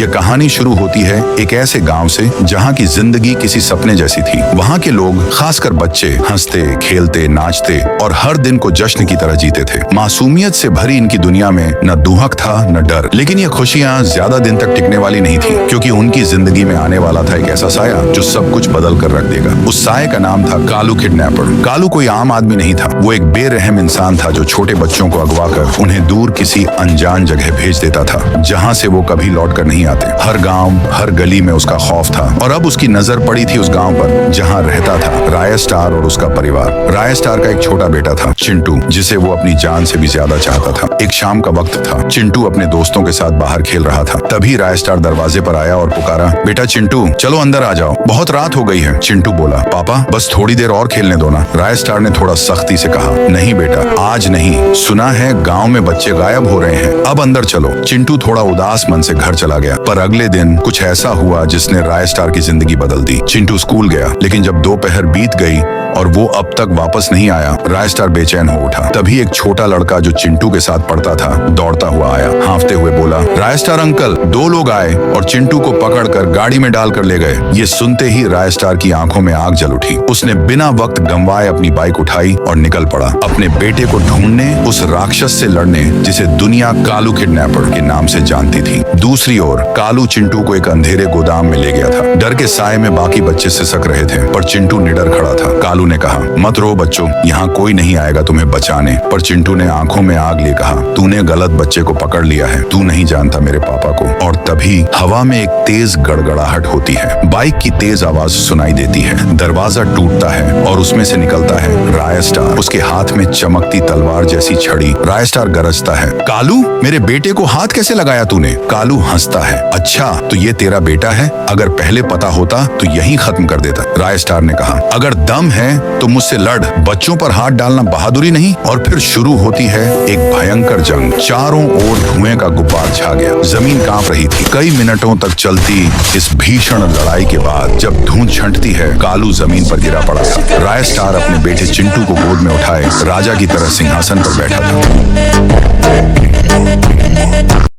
ये कहानी शुरू होती है एक ऐसे गांव से जहां की जिंदगी किसी सपने जैसी थी। वहां के लोग, खासकर बच्चे, हंसते, खेलते, नाचते और हर दिन को जश्न की तरह जीते थे। मासूमियत से भरी इनकी दुनिया में न दुहक था न डर। लेकिन ये खुशियां ज्यादा दिन तक टिकने वाली नहीं थी, क्योंकि उनकी जिंदगी में आने वाला था एक ऐसा साया जो सब कुछ बदल कर रख देगा। उस साये का नाम था कालू किडनैपर। कालू कोई आम आदमी नहीं था। वो एक बेरहम इंसान था जो छोटे बच्चों को अगवा कर उन्हें दूर किसी अनजान जगह भेज देता था, जहाँ से वो कभी लौट कर नहीं आते। हर गांव, हर गली में उसका खौफ था। और अब उसकी नजर पड़ी थी उस गांव पर जहां रहता था राय स्टार और उसका परिवार। राय स्टार का एक छोटा बेटा था, चिंटू, जिसे वो अपनी जान से भी ज्यादा चाहता था। एक शाम का वक्त था। चिंटू अपने दोस्तों के साथ बाहर खेल रहा था। तभी राय स्टार दरवाजे पर आया और पुकारा, बेटा चिंटू, चलो अंदर आ जाओ, बहुत रात हो गई है। चिंटू बोला, पापा बस थोड़ी देर और खेलने दो ना। राय स्टार ने थोड़ा सख्ती से कहा, नहीं बेटा, आज नहीं। सुना है गाँव में बच्चे गायब हो रहे हैं, अब अंदर चलो। चिंटू थोड़ा उदास मन से घर चला गया। पर अगले दिन कुछ ऐसा हुआ जिसने राय स्टार की जिंदगी बदल दी। चिंटू स्कूल गया, लेकिन जब दोपहर बीत गई और वो अब तक वापस नहीं आया, राय स्टार बेचैन हो उठा। तभी एक छोटा लड़का जो चिंटू के साथ पढ़ता था दौड़ता हुआ आया। हांफते हुए बोला, राय स्टार अंकल, दो लोग आए और चिंटू को पकड़कर गाड़ी में डालकर ले गए। ये सुनते ही राय स्टार की आंखों में आग जल उठी। उसने बिना वक्त गंवाए अपनी बाइक उठाई और निकल पड़ा, अपने बेटे को ढूंढने, उस राक्षस से लड़ने जिसे दुनिया कालू किडनैपर के नाम से जानती थी। दूसरी ओर कालू चिंटू को एक अंधेरे गोदाम में ले गया था। डर के साए में बाकी बच्चे सिसक रहे थे, पर चिंटू निडर खड़ा था। कालू ने कहा, मत रो बच्चों, यहाँ कोई नहीं आएगा तुम्हें बचाने। पर चिंटू ने आंखों में आग लिए कहा, तूने गलत बच्चे को पकड़ लिया है, तू नहीं जानता मेरे पापा को। और तभी हवा में एक तेज गड़गड़ाहट होती है। बाइक की तेज आवाज सुनाई देती है। दरवाजा टूटता है और उसमें से निकलता है राय स्टार, उसके हाथ में चमकती तलवार जैसी छड़ी। राय स्टार गरजता है, कालू, मेरे बेटे को हाथ कैसे लगाया तूने? कालू हंसता है, अच्छा तो ये तेरा बेटा है? अगर पहले पता होता तो यहीं खत्म कर देता। राय स्टार ने कहा, अगर दम है तो मुझसे लड़, बच्चों पर हाथ डालना बहादुरी नहीं। और फिर शुरू होती है एक भयंकर जंग। चारों ओर धुएं का गुब्बार छा गया, जमीन कांप रही थी। कई मिनटों तक चलती इस भीषण लड़ाई के बाद जब धूंध छंटती है, कालू जमीन पर गिरा पड़ा था। राय स्टार अपने बेटे चिंटू को गोद में उठाए राजा की तरह सिंहासन पर बैठा था।